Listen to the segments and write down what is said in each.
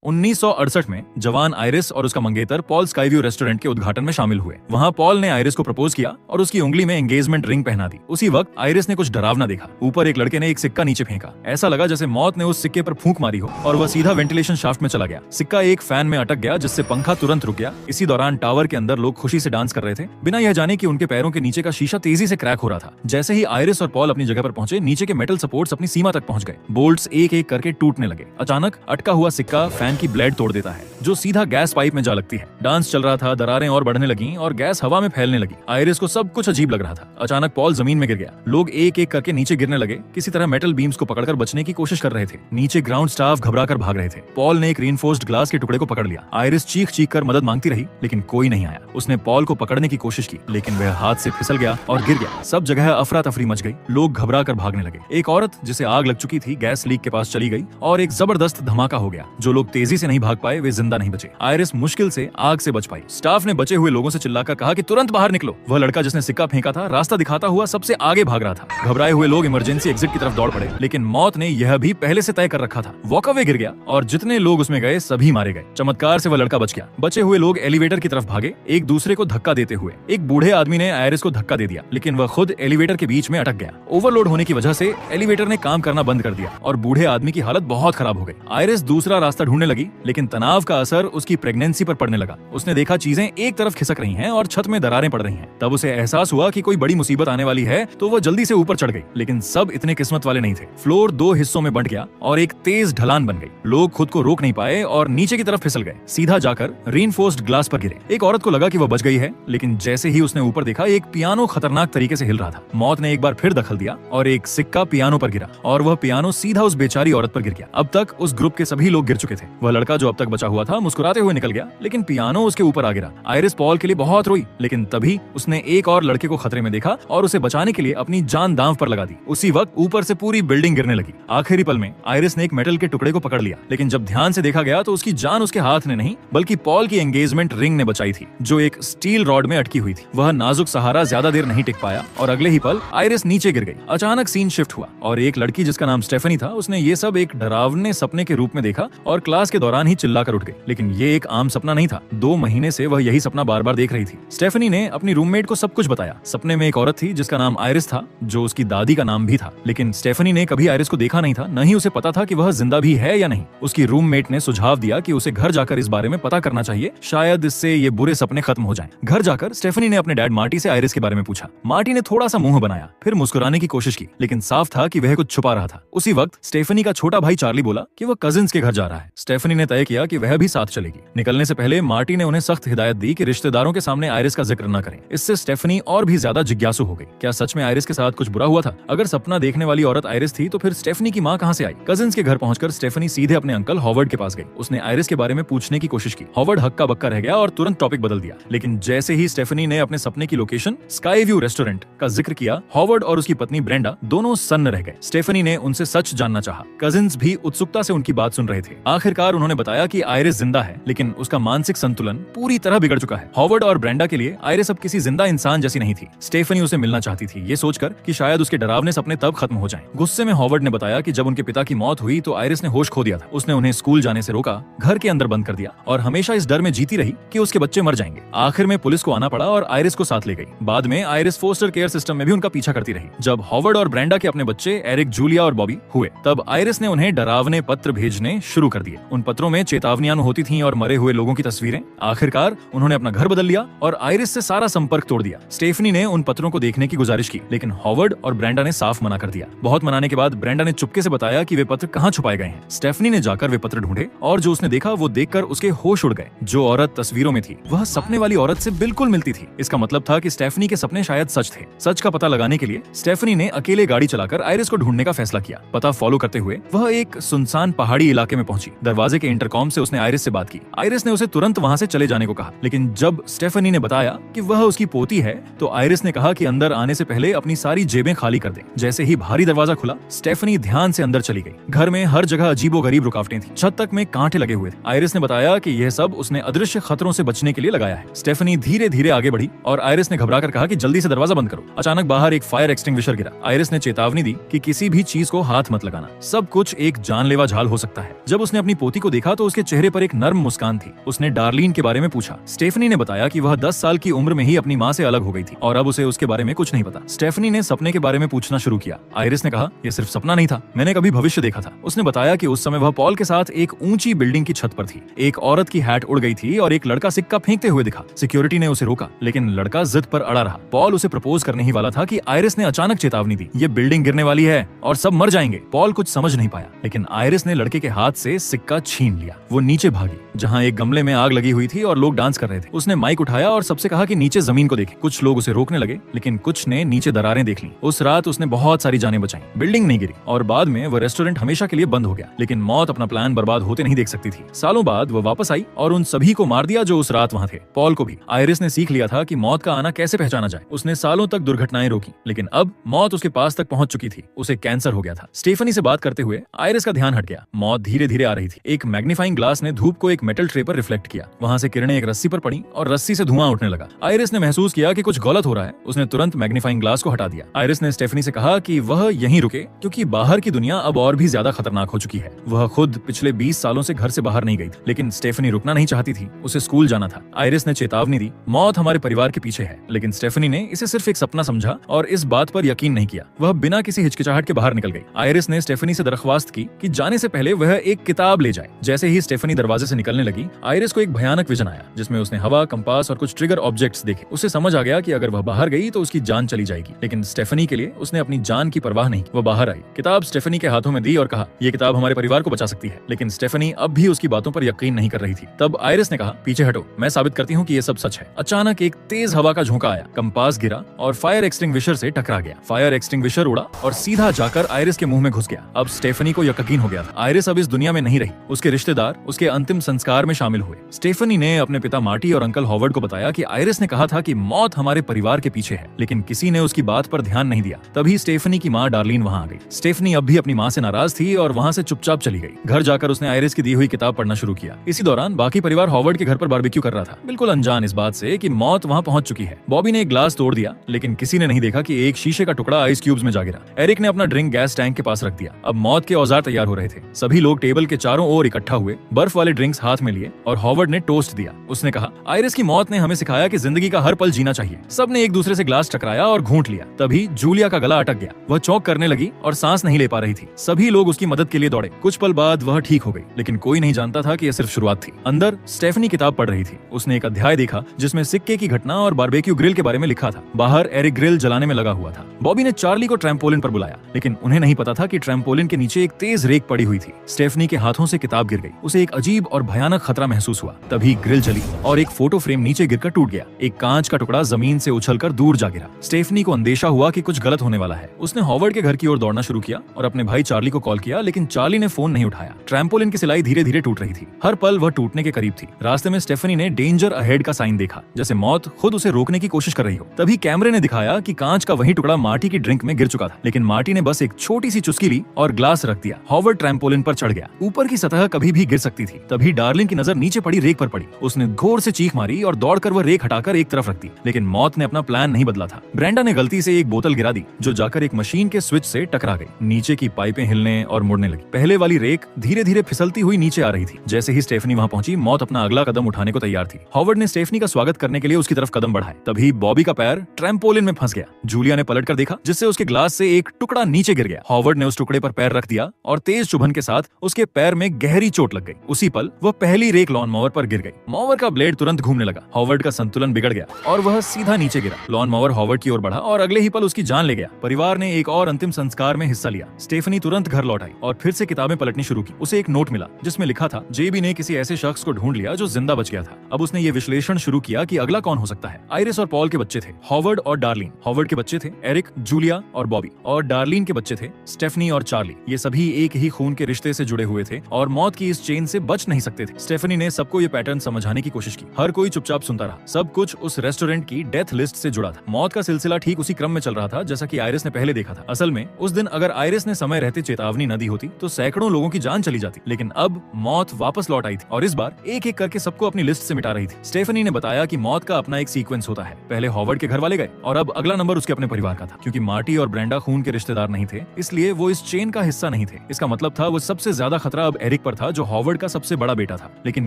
1968 में जवान आयरिस और उसका मंगेतर पॉल स्काईव्यू रेस्टोरेंट के उद्घाटन में शामिल हुए। वहां पॉल ने आयरिस को प्रपोज किया और उसकी उंगली में एंगेजमेंट रिंग पहना दी। उसी वक्त आयरिस ने कुछ डरावना देखा। ऊपर एक लड़के ने एक सिक्का नीचे फेंका। ऐसा लगा जैसे मौत ने उस सिक्के पर फूंक मारी हो और वह सीधा वेंटिलेशन शाफ्ट में चला गया। सिक्का एक फैन में अटक गया, जिससे पंखा तुरंत रुक गया। इसी दौरान टावर के अंदर लोग खुशी से डांस कर रहे थे, बिना यह जाने कि उनके पैरों के नीचे का शीशा तेजी से क्रैक हो रहा था। जैसे ही आयरिस और पॉल अपनी जगह पर पहुंचे, नीचे के मेटल सपोर्ट्स अपनी सीमा तक पहुंच गए। बोल्ट्स एक एक करके टूटने लगे। अचानक अटका हुआ सिक्का फैन की ब्लेड तोड़ देता है, जो सीधा गैस पाइप में जा लगती है। डांस चल रहा था, दरारें और बढ़ने लगीं और गैस हवा में फैलने लगी। आयरिस को सब कुछ अजीब लग रहा था। अचानक पॉल जमीन में गिर गया। लोग एक एक करके नीचे गिरने लगे। किसी तरह मेटल बीम्स को पकड़कर बचने की कोशिश कर रहे थे। नीचे ग्राउंड स्टाफ घबराकर भाग रहे थे। पॉल ने एक रीइंफोर्स्ड ग्लास के टुकड़े को पकड़ लिया। आयरिस चीख चीख कर मदद मांगती रही, लेकिन कोई नहीं आया। उसने पॉल को पकड़ने की कोशिश की, लेकिन वह हाथ से फिसल गया और गिर गया। सब जगह अफरा तफरी मच गई। लोग घबरा कर भागने लगे। एक औरत जिसे आग लग चुकी थी, गैस लीक के पास चली गई और एक जबरदस्त धमाका हो गया। जो लोग तेजी से नहीं भाग पाए, वे जिंदा नहीं बचे। आयरिस मुश्किल से आग से बच पाई। स्टाफ ने बचे हुए लोगों से चिल्लाकर कहा कि तुरंत बाहर निकलो। वह लड़का जिसने सिक्का फेंका था, रास्ता दिखाता हुआ सबसे आगे भाग रहा था। घबराए हुए लोग इमरजेंसी एग्जिट की तरफ दौड़ पड़े, लेकिन मौत ने यह भी पहले से तय कर रखा था। वॉकअवे गिर गया और जितने लोग उसमें गए सभी मारे गए। चमत्कार से वह लड़का बच गया। बचे हुए लोग एलिवेटर की तरफ भागे, एक दूसरे को धक्का देते हुए। एक बूढ़े आदमी ने आयरिस को धक्का दे दिया, लेकिन वह खुद एलिवेटर के बीच में अटक गया। ओवरलोड होने की वजह से एलिवेटर ने काम करना बंद कर दिया और बूढ़े आदमी की हालत बहुत खराब हो गई। आयरिस दूसरा रास्ता ढूंढने लगी, लेकिन तनाव का असर उसकी प्रेगनेंसी पर पड़ने लगा। उसने देखा चीजें एक तरफ खिसक रही हैं और छत में दरारें पड़ रही हैं। तब उसे एहसास हुआ कि कोई बड़ी मुसीबत आने वाली है, तो वह जल्दी से ऊपर चढ़ गई। लेकिन सब इतने किस्मत वाले नहीं थे। फ्लोर दो हिस्सों में बंट गया और एक तेज ढलान बन गई। लोग खुद को रोक नहीं पाए और नीचे की तरफ फिसल गए, सीधा जाकर रीइंफोर्स्ड ग्लास पर गिरे। एक औरत को लगा कि वह बच गई है, लेकिन जैसे ही उसने ऊपर देखा, एक पियानो खतरनाक तरीके से हिल रहा था। मौत ने एक बार फिर दखल दिया और एक सिक्का पियानो पर गिरा और वह पियानो सीधा उस बेचारी औरत पर गिर गया। अब तक उस ग्रुप के सभी लोग गिर चुके थे। वह लड़का जो अब तक बचा हुआ था, मुस्कुराते हुए निकल गया, लेकिन पियानो उसके ऊपर आ गिरा। आयरिस पॉल के लिए बहुत रोई, लेकिन तभी उसने एक और लड़के को खतरे में देखा और उसे बचाने के लिए अपनी जान दांव पर लगा दी। उसी वक्त ऊपर से पूरी बिल्डिंग गिरने लगी। आखिरी पल में आयरिस ने एक मेटल के टुकड़े को पकड़ लिया, लेकिन जब ध्यान से देखा गया तो उसकी जान उसके हाथ ने नहीं, बल्कि पॉल की एंगेजमेंट रिंग ने बचाई थी, जो एक स्टील रॉड में अटकी हुई थी। वह नाजुक सहारा ज्यादा देर नहीं टिक पाया और अगले ही पल आयरिस नीचे गिर गई। अचानक सीन शिफ्ट हुआ और एक लड़की जिसका नाम स्टेफनी था, उसने ये सब एक डरावने सपने के रूप में देखा और क्लास के दौरान ही चिल्लाकर उठ गई। लेकिन ये एक आम सपना नहीं था। 2 महीने से वह यही सपना बार बार देख रही थी। स्टेफनी ने अपनी रूममेट को सब कुछ बताया। सपने में एक औरत थी जिसका नाम आयरिस था, जो उसकी दादी का नाम भी था। लेकिन स्टेफनी ने कभी आयरिस को देखा नहीं था, न ही उसे पता था कि वह जिंदा भी है या नहीं। उसकी रूममेट ने सुझाव दिया कि उसे घर जाकर इस बारे में पता करना चाहिए, शायद इससे ये बुरे सपने खत्म हो जाएं। घर जाकर स्टेफनी ने अपने डैड मार्टी से आयरिस के बारे में पूछा। मार्टी ने थोड़ा सा मुंह बनाया, फिर मुस्कुराने की कोशिश की, लेकिन साफ था कि वह कुछ छुपा रहा था। उसी वक्त स्टेफनी का छोटा भाई चार्ली बोला कि वह कजिन्स के घर जा रहा है। स्टेफनी ने तय किया कि वह भी साथ चलेगी। निकलने से पहले मार्टी ने उन्हें सख्त हिदायत दी कि रिश्तेदारों के सामने आयरिस का जिक्र न करें। इससे स्टेफनी और भी ज्यादा जिज्ञासु हो गई। क्या सच में आयरिस के साथ कुछ बुरा हुआ था? अगर सपना देखने वाली औरत आयरिस थी, तो फिर स्टेफनी की माँ कहाँ से आई? कजिन्स के घर पहुंचकर स्टेफनी सीधे अपने अंकल हॉवर्ड के पास गई। उसने आयरिस के बारे में पूछने की कोशिश की। हॉवर्ड हक्का बक्का रह गया और तुरंत टॉपिक बदल दिया। लेकिन जैसे ही स्टेफनी ने अपने सपने की लोकेशन स्काईव्यू रेस्टोरेंट का जिक्र किया, हॉवर्ड और उसकी पत्नी ब्रेंडा दोनों सन्न रह गए। स्टेफनी ने उनसे सच जानना चाहा। कजिन्स भी उत्सुकता से उनकी बात सुन रहे थे। आखिरकार उन्होंने बताया कि आयरिस जिंदा है, लेकिन उसका मानसिक संतुलन पूरी तरह बिगड़ चुका है। हॉवर्ड और ब्रेंडा के लिए आयरिस अब किसी जिंदा इंसान जैसी नहीं थी। स्टेफनी उसे मिलना चाहती थी, ये सोचकर कि शायद उसके डरावने सपने तब खत्म हो जाएं। गुस्से में हॉवर्ड ने बताया कि जब उनके पिता की मौत हुई तो आयरिस ने होश खो दिया था। उसने उन्हें स्कूल जाने से रोका, घर के अंदर बंद कर दिया और हमेशा इस डर में जीती रही कि उसके बच्चे मर जाएंगे। आखिर में पुलिस को आना पड़ा और आयरिस को साथ ले गई। बाद में आयरिस फोस्टर केयर सिस्टम में भी उनका पीछा करती रही। जब हॉवर्ड और ब्रेंडा के अपने बच्चे एरिक, जूलिया और बॉबी हुए, तब आयरिस ने उन्हें डरावने पत्र भेजने शुरू कर दिए। उन पत्रों में चेतावनियां होती थीं और मरे हुए लोगों की तस्वीरें। आखिरकार उन्होंने अपना घर बदल लिया और आयरिस से सारा संपर्क तोड़ दिया। स्टेफनी ने उन पत्रों को देखने की गुजारिश की, लेकिन हॉवर्ड और ब्रेंडा ने साफ मना कर दिया। बहुत मनाने के बाद ब्रेंडा ने चुपके से बताया कि वे पत्र कहाँ छुपाए गए हैं। स्टेफनी ने जाकर वे पत्र ढूंढे और जो उसने देखा वो देखकर उसके होश उड़ गए। जो औरत तस्वीरों में थी, वह सपने वाली औरत से बिल्कुल मिलती थी। इसका मतलब था कि स्टेफनी के सपने शायद सच थे। सच का पता लगाने के लिए स्टेफनी ने अकेले गाड़ी चलाकर आयरिस को ढूंढने का फैसला किया। पता फॉलो करते हुए वह एक सुनसान पहाड़ी इलाके में पहुंची। दरवाजे के इंटरकॉम से उसने आयरिस से बात की। आयरिस ने उसे तुरंत वहां से चले जाने को कहा, लेकिन जब स्टेफनी ने बताया कि वह उसकी पोती है, तो आयरिस ने कहा कि अंदर आने से पहले अपनी सारी जेबें खाली कर दें। जैसे ही भारी दरवाजा खुला, स्टेफनी ध्यान से अंदर चली गई। घर में हर जगह अजीबोगरीब रुकावटें थी। छत तक में कांटे लगे हुए थे। आयरिस ने बताया कि यह सब उसने अदृश्य खतरों से बचने के लिए लगाया है। स्टेफनी धीरे धीरे आगे बढ़ी और आयरिस ने घबराकर कहा कि जल्दी से दरवाजा बंद करो। अचानक बाहर एक फायर एक्सटिंग्विशर गिरा। आयरिस ने चेतावनी दी कि किसी भी चीज को हाथ मत लगाना, सब कुछ एक जानलेवा झाल हो सकता है। जब उसने अपनी पोती पोती को देखा तो उसके चेहरे पर एक नर्म मुस्कान थी। उसने डार्लिन के बारे में पूछा। स्टेफनी ने बताया कि वह 10 साल की उम्र में ही अपनी माँ से अलग हो गई थी और अब उसे उसके बारे में कुछ नहीं पता। स्टेफनी ने सपने के बारे में पूछना शुरू किया। आयरिस ने कहा, यह सिर्फ सपना नहीं था, मैंने कभी भविष्य देखा था। उसने बताया कि उस समय वह पॉल के साथ एक ऊंची बिल्डिंग की छत पर थी। एक औरत की हैट उड़ गई थी और एक लड़का सिक्का फेंकते हुए दिखा। सिक्योरिटी ने उसे रोका, लेकिन लड़का जिद पर अड़ा रहा। पॉल उसे प्रपोज करने ही वाला था कि आयरिस ने अचानक चेतावनी दी, ये बिल्डिंग गिरने वाली है और सब मर जाएंगे। पॉल कुछ समझ नहीं पाया, लेकिन आयरिस ने लड़के के हाथ से सिक्का छीन लिया। वो नीचे भागी जहाँ एक गमले में आग लगी हुई थी और लोग डांस कर रहे थे। उसने माइक उठाया और सबसे कहा कि नीचे जमीन को देखें। कुछ लोग उसे रोकने लगे, लेकिन कुछ ने नीचे दरारें देख ली। उस रात उसने बहुत सारी जानें बचाई। बिल्डिंग नहीं गिरी और बाद में वो रेस्टोरेंट हमेशा के लिए बंद हो गया, लेकिन मौत अपना प्लान बर्बाद होते नहीं देख सकती थी। सालों बाद वो वापस आई और उन सभी को मार दिया जो उस रात वहाँ थे। पॉल को भी। आयरिस ने सीख लिया था कि मौत का आना कैसे पहचाना जाए। उसने सालों तक दुर्घटनाएं रोकी, लेकिन अब मौत उसके पास तक पहुंच चुकी थी। उसे कैंसर हो गया था। स्टेफनी से बात करते हुए आयरिस का ध्यान हट गया। मौत धीरे धीरे आ रही थी। एक मैग्नीफाइंग ग्लास ने धूप को एक मेटल ट्रे पर रिफ्लेक्ट किया। वहां से किरणें एक रस्सी पर पड़ी और रस्सी से धुआं उठने लगा। आयरिस ने महसूस किया कि कुछ गलत हो रहा है। उसने तुरंत मैग्नीफाइंग ग्लास को हटा दिया। आयरिस ने स्टेफनी से कहा कि वह यहीं रुके, क्योंकि बाहर की दुनिया अब और भी ज्यादा खतरनाक हो चुकी है। वह खुद पिछले 20 सालों से घर से बाहर नहीं गई थी, लेकिन स्टेफनी रुकना नहीं चाहती थी। उसे स्कूल जाना था। आयरिस ने चेतावनी दी, मौत हमारे परिवार के पीछे है, लेकिन स्टेफनी ने इसे सिर्फ एक सपना समझा और इस बात पर यकीन नहीं किया। वह बिना किसी हिचकिचाहट के बाहर निकल गई। आयरिस ने स्टेफनी से दरख्वास्त की कि जाने से पहले वह एक किताब ले जाए। जैसे ही स्टेफनी दरवाजे से निकलने लगी, आयरिस को एक भयानक विजन आया, जिसमें उसने हवा, कंपास और कुछ ट्रिगर ऑब्जेक्ट्स देखे। उसे समझ आ गया कि अगर वह बाहर गई तो उसकी जान चली जाएगी, लेकिन स्टेफनी के लिए उसने अपनी जान की परवाह नहीं की। वह बाहर आई, किताब स्टेफनी के हाथों में दी और कहा, यह किताब हमारे परिवार को बचा सकती है। लेकिन स्टेफनी अब भी उसकी बातों पर यकीन नहीं कर रही थी। तब आयरिस ने कहा, पीछे हटो, मैं साबित करती हूँ कि यह सब सच है। अचानक एक तेज हवा का झोंका आया, कंपास गिरा और फायर एक्सटिंग्विशर से टकरा गया। फायर एक्सटिंग्विशर उड़ा और सीधा जाकर आयरिस के मुंह में घुस गया। अब स्टेफनी को यकीन हो गया था, आयरिस अब इस दुनिया में नहीं रही। उसके रिश्तेदार उसके अंतिम संस्कार में शामिल हुए। स्टेफनी ने अपने पिता मार्टी और अंकल हॉवर्ड को बताया कि आयरिस ने कहा था कि मौत हमारे परिवार के पीछे है, लेकिन किसी ने उसकी बात पर ध्यान नहीं दिया। तभी स्टेफनी की माँ डार्लिन वहाँ आ गई। स्टेफनी अब भी अपनी माँ से नाराज थी और वहाँ से चुपचाप चली गई। घर जाकर उसने आयरिस की दी हुई किताब पढ़ना शुरू किया। इसी दौरान बाकी परिवार हॉवर्ड के घर पर बारबेक्यू कर रहा था, बिल्कुल अनजान इस बात से कि मौत वहाँ पहुंच चुकी है। बॉबी ने एक ग्लास तोड़ दिया, लेकिन किसी ने नहीं देखा कि एक शीशे का टुकड़ा आइस क्यूब्स में जा गिरा। एरिक ने अपना ड्रिंक गैस टैंक के पास रख दिया। अब मौत के औजार तैयार हो रहे थे। सभी लोग टेबल के चारों ओर इकट्ठा हुए, बर्फ वाले ड्रिंक्स हाथ में लिए और हॉवर्ड ने टोस्ट दिया। उसने कहा, आयरिस की मौत ने हमें सिखाया कि जिंदगी का हर पल जीना चाहिए। सबने एक दूसरे से ग्लास टकराया और घूंट लिया। तभी जूलिया का गला अटक गया। वह चौंक करने लगी और सांस नहीं ले पा रही थी। सभी लोग उसकी मदद के लिए दौड़े। कुछ पल बाद वह ठीक हो गई, लेकिन कोई नहीं जानता था कि यह सिर्फ शुरुआत थी। अंदर स्टेफनी किताब पढ़ रही थी। उसने एक अध्याय देखा जिसमें सिक्के की घटना और बारबेक्यू ग्रिल के बारे में लिखा था। बाहर एरिक ग्रिल जलाने में लगा हुआ था। बॉबी ने चार्ली को ट्रैम्पोलिन पर बुलाया, लेकिन उन्हें नहीं पता था कि ट्रैम्पोलिन के नीचे एक तेज रेक पड़ी हुई थी। स्टेफनी के हाथों से किताब गिर गई। उसे एक अजीब और भयानक खतरा महसूस हुआ। तभी ग्रिल जली और एक फोटो फ्रेम नीचे गिरकर टूट गया। एक कांच का टुकड़ा जमीन से उछलकर दूर जा गिरा। स्टेफनी को अंदेशा हुआ कि कुछ गलत होने वाला है। उसने हॉवर्ड के घर की ओर दौड़ना शुरू किया और अपने भाई चार्ली को कॉल किया, लेकिन चार्ली ने फोन नहीं उठाया। ट्रैम्पोलिन की सिलाई धीरे धीरे टूट रही थी। हर पल वह टूटने के करीब थी। रास्ते में स्टेफनी ने डेंजर अहेड का साइन देखा, जैसे मौत खुद उसे रोकने की कोशिश कर रही हो। तभी कैमरे ने दिखाया कि कांच का वही टुकड़ा मार्टी की ड्रिंक में गिर चुका था, लेकिन मार्टी ने बस एक छोटी सी चुस्की ली और ग्लास रख दिया। हॉवर्ड ट्रैम्पोलिन पर चढ़ गया। ऊपर की सतह कभी भी गिर सकती थी। तभी डार्लिन की नजर नीचे पड़ी रेक पर पड़ी। उसने घोर से चीख मारी और दौड़कर वह रेक हटाकर एक तरफ रख दी, लेकिन मौत ने अपना प्लान नहीं बदला था। ब्रेंडा ने गलती से एक बोतल गिरा दी, जो जाकर एक मशीन के स्विच से टकरा गई। नीचे की पाइपें हिलने और मुड़ने लगी। पहले वाली रेक धीरे धीरे फिसलती हुई नीचे आ रही थी। जैसे ही स्टेफनी वहां पहुंची, मौत अपना अगला कदम उठाने को तैयार थी। हॉवर्ड ने स्टेफनी का स्वागत करने के लिए उसकी तरफ कदम बढ़ाए। तभी बॉबी का पैर ट्रैम्पोलिन में फंस गया। जूलिया ने पलटकर देखा, जिससे उसके ग्लास से एक टुकड़ा नीचे गिर गया। हॉवर्ड ने उस टुकड़े पर पैर रख दिया और तेज चुभन के साथ उसके पैर में गहरी चोट लग गई। उसी पल वह पहली रेक लॉन मोवर पर गिर गई। मोवर का ब्लेड तुरंत घूमने लगा। हॉवर्ड का संतुलन बिगड़ गया और वह सीधा नीचे गिरा। लॉन मोवर हॉवर्ड की ओर बढ़ा और अगले ही पल उसकी जान ले गया। परिवार ने एक और अंतिम संस्कार में हिस्सा लिया। स्टेफनी तुरंत घर लौट आई और फिर से किताबें पलटनी शुरू की। उसे एक नोट मिला जिसमें लिखा था, जेबी ने किसी ऐसे शख्स को ढूंढ लिया जो जिंदा बच गया था। अब उसने ये विश्लेषण शुरू किया कि अगला कौन हो सकता है। आयरिस और पॉल के बच्चे थे, हॉवर्ड और डार्लिन। हॉवर्ड के बच्चे थे एरिक, जूलिया और बॉबी, और डार्लिन के बच्चे थे स्टेफनी और चार्ली। ये सभी एक ही खून के रिश्ते से जुड़े हुए थे और मौत की इस चेन से बच नहीं सकते थे। स्टेफनी ने सबको ये पैटर्न समझाने की कोशिश की। हर कोई चुपचाप सुनता रहा। सब कुछ उस रेस्टोरेंट की डेथ लिस्ट से जुड़ा था। मौत का सिलसिला ठीक उसी क्रम में चल रहा था जैसा कि आयरिस ने पहले देखा था। असल में उस दिन अगर आयरिस ने समय रहते चेतावनी न दी होती तो सैकड़ों लोगों की जान चली जाती। लेकिन अब मौत वापस लौट आई थी और इस बार एक एक करके सबको अपनी लिस्ट से मिटा रही थी। स्टेफनी ने बताया कि मौत का अपना एक सीक्वेंस होता है। पहले हॉवर्ड के घर वाले गए और अब अगला नंबर उसके अपने परिवार का था। क्योंकि मार्टी और ब्रेंडा खून के रिश्तेदार नहीं थे, इसलिए वो इस चेन का हिस्सा नहीं थे। इसका मतलब था वो सबसे ज्यादा खतरा अब एरिक पर था जो हॉवर्ड का सबसे बड़ा बेटा था, लेकिन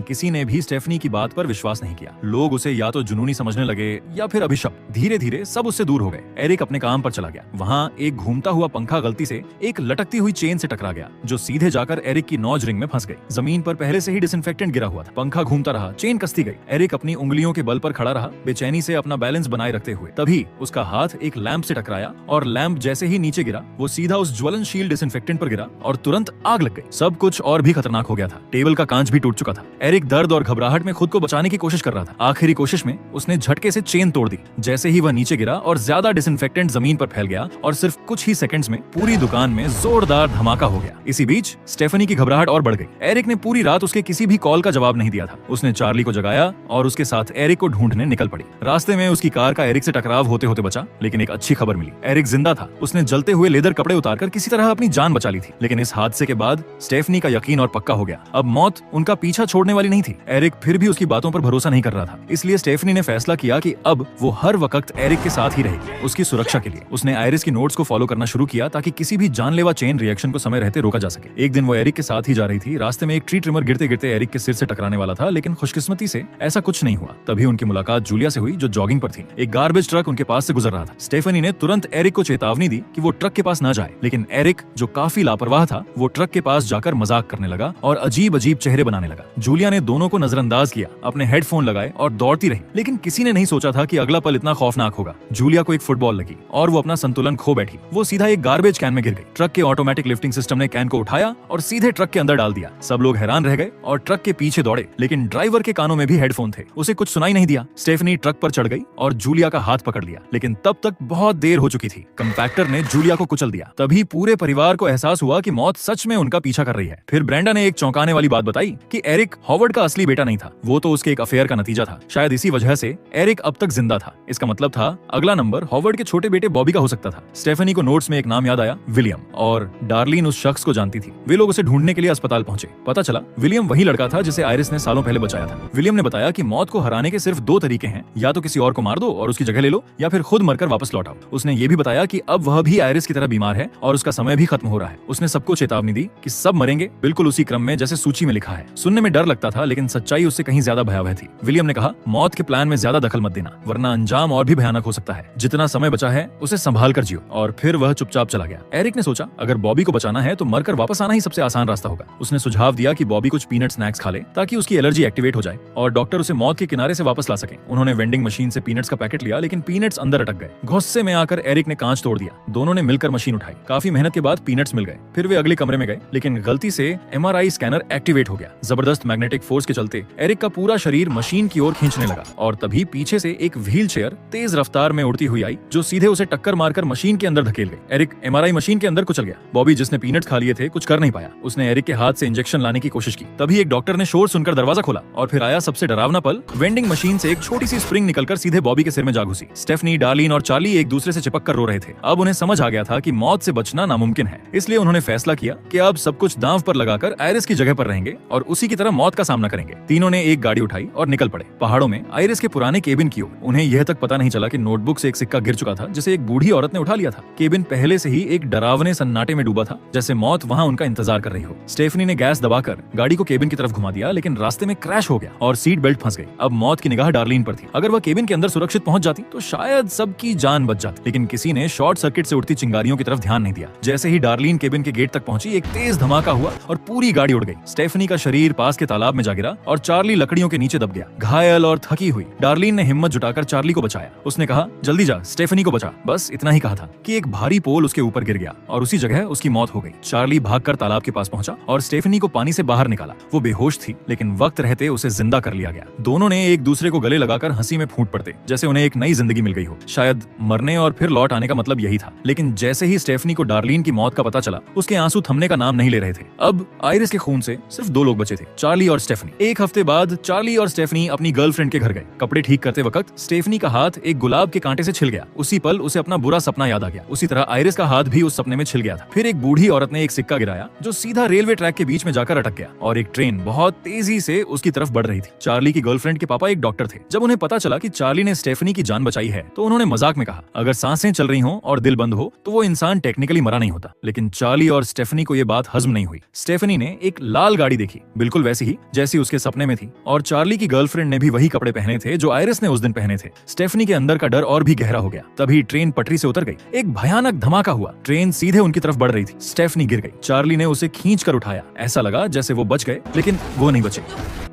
किसी ने भी स्टेफनी की बात पर विश्वास नहीं किया। लोग उसे या तो जुनूनी समझने लगे या फिर अभिशप्त। धीरे धीरे सब उससे दूर हो गए। एरिक अपने काम पर चला गया। वहाँ एक घूमता हुआ पंखा गलती से एक लटकती हुई चेन से टकरा गया, जो सीधे जाकर एरिक की नॉज रिंग में फंस गई। जमीन पर पहले से ही डिसइंफेक्टेंट गिरा हुआ था। पंखा घूमता रहा, चेन कसती गई। एरिक अपनी उंगलियों के बल पर खड़ा रहा, बेचैनी से अपना बैलेंस बनाए रखते हुए। तभी उसका हाथ एक लैंप से टकराया और लैंप जैसे ही नीचे गिरा, वो सीधा उस ज्वलनशील डिसइंफेक्टेंट पर गिरा और तुरंत आग लग गई। सब कुछ और भी खतरनाक हो गया था। टेबल का कांच भी टूट चुका था। एरिक दर्द और घबराहट में खुद को बचाने की कोशिश कर रहा था। आखिरी कोशिश में उसने झटके से चेन तोड़ दी। जैसे ही वह नीचे गिरा और ज्यादा डिसइंफेक्टेंट जमीन पर फैल गया और सिर्फ कुछ ही सेकंड्स में पूरी दुकान में जोरदार धमाका हो गया। इसी बीच स्टेफनी की घबराहट और बढ़ गई। एरिक ने पूरी रात उसके किसी भी कॉल का जवाब नहीं दिया था। उसने चार्ली को जगाया और उसके साथ एरिक को ढूंढने निकल पड़ी। रास्ते में उसकी कार का एरिक से टकराव होते होते बचा, लेकिन एक अच्छी खबर मिली। एरिक जिंदा था। उसने जलते हुए लेदर कपड़े उतारकर किसी तरह अपनी जान बचा ली थी। लेकिन इस हादसे के बाद स्टेफनी का यकीन और पक्का हो गया। अब मौत उनका पीछा छोड़ने वाली नहीं थी। एरिक फिर भी उसकी बातों पर भरोसा नहीं कर रहा था। इसलिए स्टेफनी ने फैसला किया कि अब वो हर वक्त एरिक के साथ ही रहेगी, उसकी सुरक्षा के लिए। उसने आयरिस की नोट्स को फॉलो करना शुरू किया ताकि किसी भी जानलेवा चेन रिएक्शन को समय रहते रोका जा सके। एक दिन वो एरिक के साथ ही जा रही थी। रास्ते में एक ट्री ट्रिमर गिरते गिरते एरिक के सिर से टकराने वाला था, लेकिन खुशकिस्मती से ऐसा कुछ नहीं हुआ। तभी उनकी मुलाकात जूलिया से हुई, जो जॉगिंग पर थी। एक गार्बेज ट्रक उनके पास से गुजर रहा था। स्टेफनी ने तुरंत एरिक को चेतावनी दी कि वो ट्रक के पास न जाए, लेकिन एरिक, जो काफी लापरवाह था, वो ट्रक के पास जाकर मजाक करने लगा और अजीब अजीब चेहरे बनाने लगा। जूलिया ने दोनों को नजरअंदाज किया, अपने हेडफोन लगाए और दौड़ती रही। लेकिन किसी ने नहीं सोचा था कि अगला पल इतना खौफनाक होगा। जूलिया को एक फुटबॉल लगी और वो अपना संतुलन खो बैठी। वो सीधा एक गार्बेज कैन में गिर गई। ट्रक के ऑटोमेटिक लिफ्टिंग सिस्टम ने कैन को उठाया और सीधे ट्रक के अंदर डाल दिया। सब लोग हैरान रह गए और ट्रक के पीछे दौड़े, लेकिन ड्राइवर के कानों में भी हेडफोन थे। उसे कुछ सुनाई नहीं दिया। स्टेफनी ट्रक पर चढ़ गई और जूलिया का हाथ पकड़ लिया, लेकिन तब तक बहुत देर हो चुकी थी। कंपैक्टर ने जूलिया को कुचल दिया। तभी पूरे परिवार को एहसास हुआ कि मौत सच में उनका पीछा कर रही है। फिर ब्रेंडा ने एक चौंकाने वाली बात बताई कि एरिक हॉवर्ड का असली बेटा नहीं था, वो तो उसके एक अफेयर का नतीजा था। शायद इसी वजह से एरिक अब तक जिंदा था। इसका मतलब था अगला नंबर हॉवर्ड के छोटे बेटे बॉबी का हो सकता था। स्टेफनी को नोट्स में एक नाम याद आया, विलियम, और डार्लिन उस शख्स को जानती थी। वे लोग उसे ढूंढने के लिए अस्पताल पहुंचे। पता चला विलियम वही लड़का था जिसे आयरिस ने सालों पहले बचाया था। विलियम ने बताया कि मौत को हराने के सिर्फ दो तरीके हैं, या तो किसी और को मार दो और उसकी जगह ले लो, या फिर खुद मरकर वापस लौट आओ। उसने ये भी बताया कि अब वह भी आयरिस की तरह बीमार है और उसका समय भी खत्म हो रहा है। उसने सबको चेतावनी दी कि सब मरेंगे, बिल्कुल उसी क्रम में जैसे सूची में लिखा है। सुनने में डर लगता था, लेकिन सच्चाई उससे कहीं ज्यादा भयावह थी। विलियम ने कहा, मौत के प्लान में ज्यादा दखल मत देना, वरना अंजाम और भी भयानक हो सकता है। जितना समय बचा है उसे संभाल कर जियो। और फिर वह चुपचाप चला गया। एरिक ने सोचा, अगर बॉबी को बचाना है तो मरकर वापस आना ही सबसे आसान रास्ता होगा। उसने सुझाव दिया कि बॉबी कुछ पीनट स्नैक्स खा ले ताकि उसकी एलर्जी एक्टिवेट हो जाए और डॉक्टर उसे मौत के किनारे से वापस ला सके। उन्होंने वेंडिंग मशीन से पीनट्स का पैकेट लिया, लेकिन पीनट्स अंदर अटक गए। गुस्से में आकर एरिक ने कांच तोड़ दिया। दोनों ने मिलकर मशीन उठाई। काफी मेहनत के बाद पीनट्स मिल गए। फिर वे अगले कमरे में गए, लेकिन गलती से MRI स्कैनर एक्टिवेट हो गया। जबरदस्त मैग्नेटिक फोर्स के चलते एरिक का पूरा शरीर मशीन की ओर खींचने लगा और तभी पीछे से एक व्हील चेयर तेज रफ्तार में उड़ती हुई आई, जो सीधे उसे टक्कर मारकर मशीन के अंदर धकेल गई। एरिक MRI मशीन के अंदर कुचल गया। बॉबी, जिसने पीनट्स खा लिए थे, कुछ कर नहीं पाया। उसने एरिक के हाथ से इंजेक्शन लाने की कोशिश की। तभी एक डॉक्टर ने शोर सुनकर दरवाजा खोला और फिर आया सबसे डरावना पल। वेंडिंग मशीन से एक छोटी सी स्प्रिंग निकलकर सीधे बॉबी के सिर में जा घुसी। स्टेफनी, डार्लिन और चार्ली एक दूसरे से चिपक कर रो रहे थे। अब उन्हें समझ आ गया था कि मौत से बचना नामुमकिन है। इसलिए उन्होंने फैसला किया कि अब सब कुछ दांव पर लगाकर आयरिस की जगह पर रहेंगे और उसी की तरह मौत का सामना करेंगे। तीनों ने एक गाड़ी उठाई और निकल पड़े पहाड़ों में आयरिस के पुराने केबिन की ओर। उन्हें यह तक पता नहीं चला कि नोटबुक से एक सिक्का गिर चुका था, जिसे एक बूढ़ी औरत ने उठा लिया था। केबिन पहले से ही एक डरावने सन्नाटे में डूबा था, जैसे मौत वहां उनका इंतजार कर रही हो। स्टेफनी ने गैस दबाकर गाड़ी को केबिन की तरफ घुमा दिया, लेकिन रास्ते में क्रैश हो गया और सीट बेल्ट फंस गई। अब मौत की निगाह डार्लिन पर थी। अगर वह केबिन के अंदर सुरक्षित पहुंच जाती तो शायद सबकी जान बच जाती, लेकिन किसी ने शॉर्ट सर्किट से उठती चिंगारियों की तरफ ध्यान नहीं दिया। जैसे ही डार्लिन केबिन के गेट तक पहुंची, एक तेज धमाका हुआ और पूरी गाड़ी उड़ गई। स्टेफनी का शरीर पास के तालाब में जा गिरा और चार्ली लकड़ियों के नीचे दब गया, घायल और थकी हुई। डार्लिन ने हिम्मत जुटाकर चार्ली को बचाया। उसने कहा, जल्दी जा, स्टेफनी को बचा। बस इतना ही कहा था कि एक भारी पोल उसके ऊपर गिर गया और उसी जगह उसकी मौत हो गई। चार्ली भागकर तालाब के पास पहुंचा और स्टेफनी को पानी से बाहर निकाला। वो बेहोश थी, लेकिन वक्त रहते उसे जिंदा कर लिया गया। दोनों ने एक दूसरे को गले लगाकर हंसी में फूट पड़ते, जैसे उन्हें एक नई जिंदगी मिल गई हो। शायद मरने और फिर लौट आने का मतलब यही था। लेकिन जैसे ही स्टेफनी को डार्लिन की मौत का पता चला, उसके आंसू थमने का नाम नहीं ले रहे थे। अब आयरिस के खून से सिर्फ दो लोग बचे थे, चार्ली और स्टेफनी। एक हफ्ते बाद चार्ली और स्टेफनी अपनी गर्लफ्रेंड के घर गए। कपड़े ठीक करते वक्त स्टेफनी का हाथ एक गुलाब के कांटे से छिल गया। उसी पल उसे अपना बुरा सपना याद आ गया। उसी तरह आयरिस का हाथ भी उस सपने में छिल गया था। फिर एक बूढ़ी औरत ने एक सिक्का गिराया, जो सीधा रेलवे ट्रैक के बीच में जाकर अटक गया और एक ट्रेन बहुत तेजी से उसकी तरफ बढ़ रही थी। चार्ली की गर्लफ्रेंड के पापा एक डॉक्टर थे। जब उन्हें पता चला कि चार्ली ने स्टेफनी की जान बचाई है, तो उन्होंने मजाक में कहा, अगर सांसें चल रही हों और दिल बंद हो तो वो इंसान टेक्निकली मरा नहीं होता। लेकिन चार्ली और स्टेफनी को ये बात हजम नहीं हुई। स्टेफनी ने ने एक लाल गाड़ी देखी, बिल्कुल वैसी ही जैसी उसके सपने में थी, और चार्ली की गर्लफ्रेंड ने भी वही कपड़े पहने थे जो आयरिस ने उस दिन पहने थे। स्टेफनी के अंदर का डर और भी गहरा हो गया। तभी ट्रेन पटरी से उतर गई। एक भयानक धमाका हुआ। ट्रेन सीधे उनकी तरफ बढ़ रही थी। स्टेफनी गिर गई। चार्ली ने उसे खींच कर उठाया। ऐसा लगा जैसे वो बच गए, लेकिन वो नहीं बचे।